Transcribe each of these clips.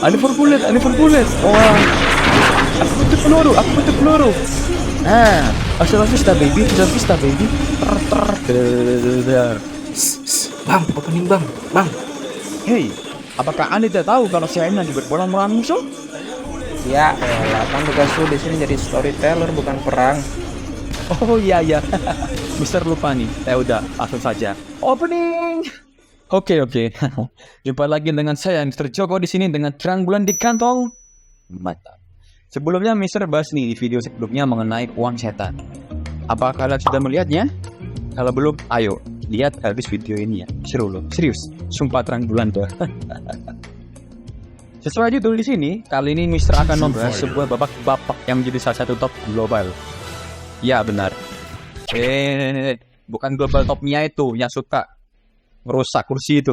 Ada formulet. Wah, aku butuh peluru. Nah, asal vista baby. Bang, opening bang. Hey, apakah Anda tidak tahu kalau saya nanti berperang melawan musuh? Ya elah, kan tugas lu di sini jadi storyteller bukan perang. Oh iya. Mister lupa nih. Ya udah, langsung saja. Opening. Oke. Jumpa lagi dengan saya Mister Joko di sini dengan terang bulan di kantong. Mantap. Sebelumnya Mister bahas nih di video sebelumnya mengenai uang setan. Apa kalian sudah melihatnya? Kalau belum, ayo lihat habis video ini ya. Seru loh, serius. Sumpah terang bulan tuh. Sesuai judul di sini, kali ini Mister akan membahas sebuah babak yang menjadi salah satu top global. Ya benar. Bukan global topnya itu yang suka merusak kursi itu.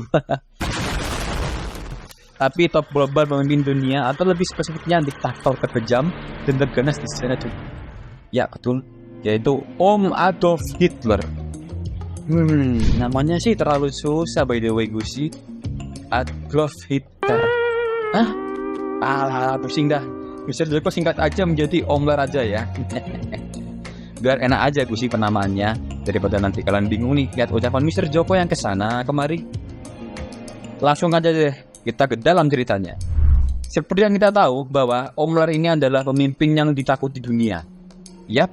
Tapi top global pemimpin dunia atau lebih spesifiknya diktator terkejam dan terganas di sana tuh. Ya betul, yaitu Om Adolf Hitler. Namanya sih terlalu susah by the way Gusi. Adolf Hitler. Hah? Alah, pusing dah. Mister Joko singkat aja menjadi Omler aja ya. Biar enak aja Gusi penamaannya, daripada nanti kalian bingung nih lihat ucapan Mister Joko yang kesana kemari. Langsung aja deh kita ke dalam ceritanya. Seperti yang kita tahu bahwa Omler ini adalah pemimpin yang ditakuti dunia. Yap,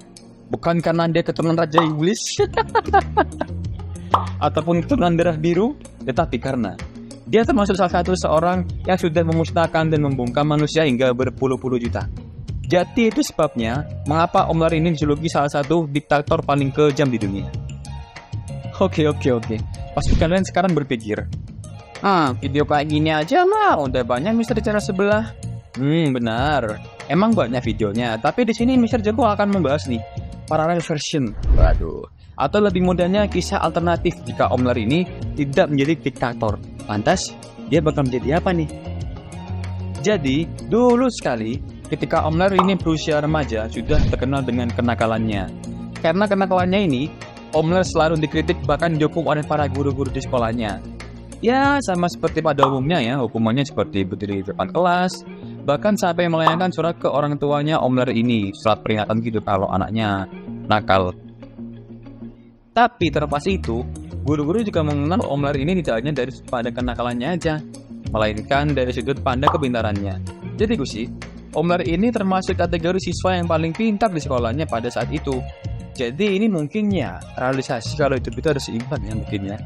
bukan karena dia keturunan Raja Iblis ataupun keturunan darah biru, tetapi karena dia termasuk salah satu seorang yang sudah memusnahkan dan membungkam manusia hingga berpuluh-puluh juta. Jadi itu sebabnya mengapa Omler ini dijuluki salah satu diktator paling kejam di dunia. Oke. Pasti kalian sekarang berpikir, video kayak gini aja mah udah banyak Mister cara sebelah. Benar. Emang banyak videonya, tapi di sini Mister Joko akan membahas nih parallel version. Waduh. Atau lebih mudahnya kisah alternatif jika Omler ini tidak menjadi diktator. Lantas, dia bakal menjadi apa nih? Jadi, dulu sekali ketika Omler ini berusia remaja sudah terkenal dengan kenakalannya. Karena kenakalannya ini, Omler selalu dikritik bahkan dihukum oleh para guru-guru di sekolahnya. Ya, sama seperti pada umumnya ya, hukumannya seperti berdiri di depan kelas, bahkan sampai melayangkan surat ke orang tuanya Omler ini, surat peringatan gitu kalau anaknya nakal. Tapi terlepas itu, guru-guru juga mengenal Omler ini tidak hanya dari sudut pandang kenakalannya aja, melainkan dari sudut pandang kepintarannya. Jadi Gusi, Omler ini termasuk kategori siswa yang paling pintar di sekolahnya pada saat itu. Jadi ini mungkin ya, realisasi kalau hidup itu harus seimbang ya mungkin ya.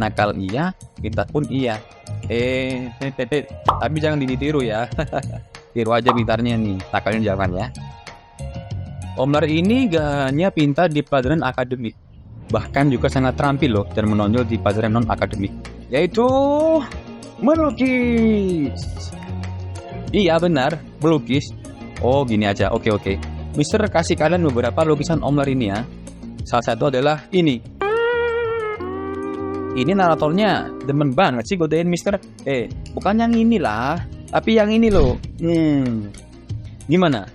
Nakal iya, pintar pun iya. Tapi jangan ditiru ya. Tiru aja pintarnya nih, nakalnya jangan ya. Omler ini gak hanya pintar di pelajaran akademik, bahkan juga sangat terampil loh dan menonjol di pelajaran non-akademik, yaitu melukis. Iya benar, melukis. Oh gini aja, oke. Mister kasih kalian beberapa lukisan Omler ini ya. Salah satu adalah ini. Ini naratornya demen banget sih godain Mister. Bukan yang inilah, tapi yang ini loh. Gimana?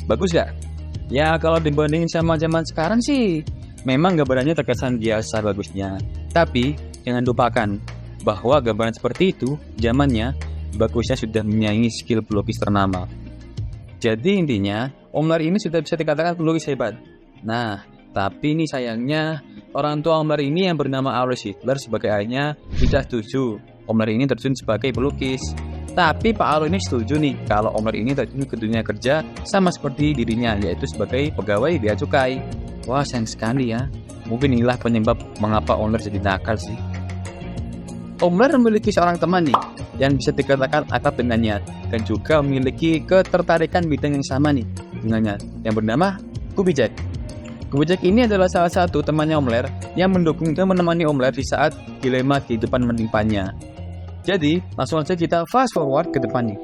Bagus gak? Ya kalau dibandingin sama zaman sekarang sih memang gambarannya terkesan biasa bagusnya. Tapi jangan lupakan bahwa gambaran seperti itu zamannya bagusnya sudah menyaingi skill pelukis ternama. Jadi intinya Omler ini sudah bisa dikatakan pelukis hebat. Nah tapi ini sayangnya orang tua Omler ini yang bernama Adolf Hitler sebagai ayahnya tidak setuju Omler ini terjun sebagai pelukis. Tapi Pak Aro ini setuju nih kalau Omler ini terjun ke dunia kerja sama seperti dirinya, yaitu sebagai pegawai bea cukai. Wah sayang sekali ya. Mungkin inilah penyebab mengapa Omler jadi nakal sih. Omler memiliki seorang teman nih yang bisa dikatakan akrab dengannya dan juga memiliki ketertarikan bidang yang sama nih dengannya yang bernama Kubijek. Kubijek ini adalah salah satu temannya Omler yang mendukung dan menemani Omler di saat dilema kehidupan menimpanya. Jadi, langsung aja kita fast forward ke depannya.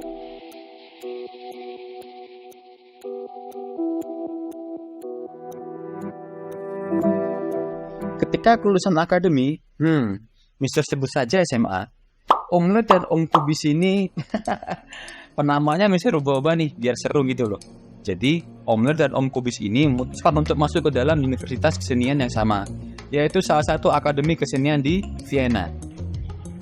Ketika kelulusan akademi, Mister sebut saja SMA, Omler dan Om Kubis ini penamanya Mister ubah-ubah nih, biar seru gitu loh. Jadi, Omler dan Om Kubis ini memutuskan untuk masuk ke dalam universitas kesenian yang sama, yaitu salah satu akademi kesenian di Vienna.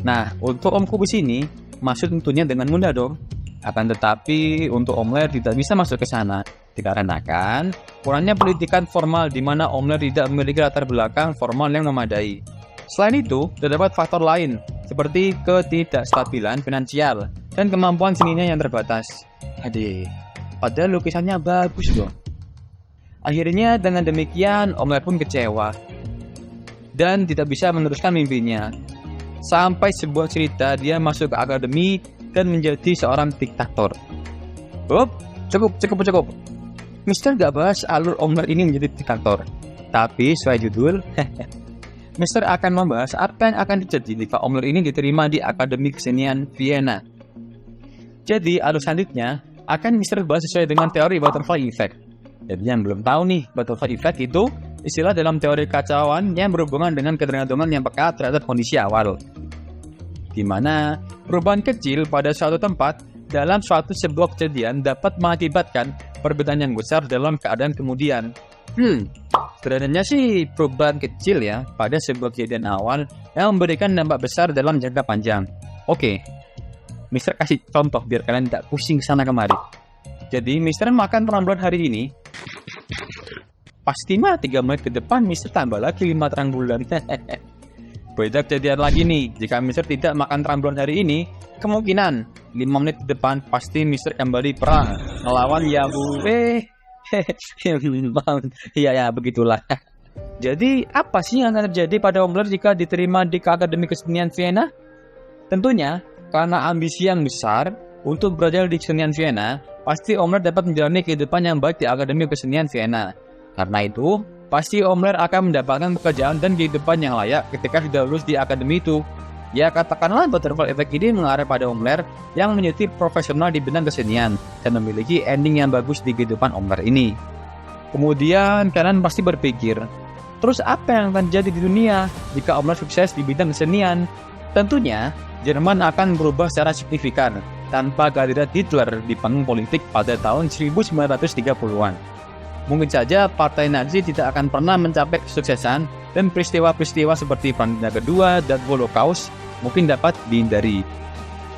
Nah, untuk Om Kubus ini masuk tentunya dengan mudah dong. Akan tetapi untuk Omler tidak bisa masuk ke sana dikarenakan kurangnya pendidikan formal di mana Omler tidak memiliki latar belakang formal yang memadai. Selain itu, terdapat faktor lain seperti ketidakstabilan finansial dan kemampuan seninya yang terbatas. Aduh, padahal lukisannya bagus dong. Akhirnya dengan demikian Omler pun kecewa dan tidak bisa meneruskan mimpinya. Sampai sebuah cerita dia masuk ke akademi dan menjadi seorang diktator. Cukup. Mister gak bahas alur Omler ini menjadi diktator. Tapi sesuai judul, Mister akan membahas apa yang akan terjadi jika Omler ini diterima di Akademi Kesenian Vienna. Jadi alur selanjutnya akan Mister bahas sesuai dengan teori butterfly effect. Jadi yang belum tahu nih, butterfly effect itu istilah dalam teori kacauan yang berhubungan dengan ketergantungan yang peka terhadap kondisi awal, di mana perubahan kecil pada suatu tempat dalam suatu sebuah kejadian dapat mengakibatkan perbedaan yang besar dalam keadaan kemudian. Sebenarnya sih perubahan kecil ya pada sebuah kejadian awal yang memberikan dampak besar dalam jangka panjang. Oke, Mister kasih contoh biar kalian tidak pusing sana kemari. Jadi Mister makan terang bulan hari ini, pasti mah 3 menit ke depan Mister tambah lagi 5 terang bulan. Beda kejadian lagi nih, jika Mister tidak makan terang bulan hari ini, kemungkinan 5 menit ke depan pasti Mister kembali perang melawan Yahweh. Iya begitulah. Jadi apa sih yang akan terjadi pada Omler jika diterima di Akademi Kesenian Vienna? Tentunya karena ambisi yang besar untuk belajar di Kesenian Vienna, pasti Omler dapat menjalani kehidupan yang baik di Akademi Kesenian Vienna. Karena itu, pasti Omler akan mendapatkan pekerjaan dan kehidupan yang layak ketika sudah lulus di akademi itu. Ya katakanlah butterfly effect ini mengarah pada Omler yang menjadi profesional di bidang kesenian dan memiliki ending yang bagus di kehidupan Omler ini. Kemudian kalian pasti berpikir, terus apa yang akan terjadi di dunia jika Omler sukses di bidang kesenian? Tentunya, Jerman akan berubah secara signifikan tanpa kehadiran Hitler di panggung politik pada tahun 1930-an. Mungkin saja partai Nazi tidak akan pernah mencapai kesuksesan dan peristiwa-peristiwa seperti Perang Dunia Kedua dan Holocaust mungkin dapat dihindari.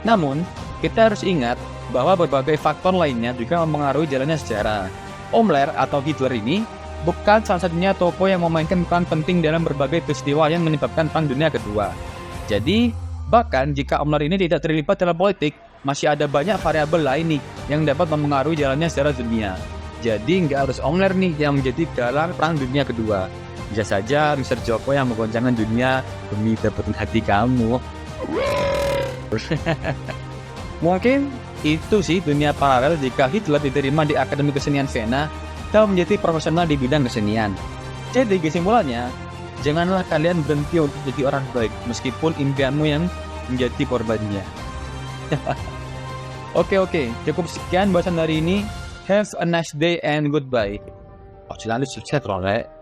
Namun, kita harus ingat bahwa berbagai faktor lainnya juga mempengaruhi jalannya sejarah. Omler atau Hitler ini bukan salah satunya tokoh yang memainkan peran penting dalam berbagai peristiwa yang menyebabkan Perang Dunia Kedua. Jadi, bahkan jika Omler ini tidak terlibat dalam politik, masih ada banyak variabel lain nih yang dapat mempengaruhi jalannya sejarah dunia. Jadi nggak harus Omler nih yang menjadi dalang Perang Dunia Kedua. Bisa saja Mr. Joko yang menggoncangkan dunia demi dapetin hati kamu. Mungkin itu sih dunia paralel jika Hitler diterima di Akademi Kesenian Vienna dan menjadi profesional di bidang kesenian. Jadi kesimpulannya, janganlah kalian berhenti untuk jadi orang baik meskipun impianmu yang menjadi korbannya. Oke, cukup sekian bahasan hari ini. Have a nice day and goodbye. Selalu sukses, Rolek.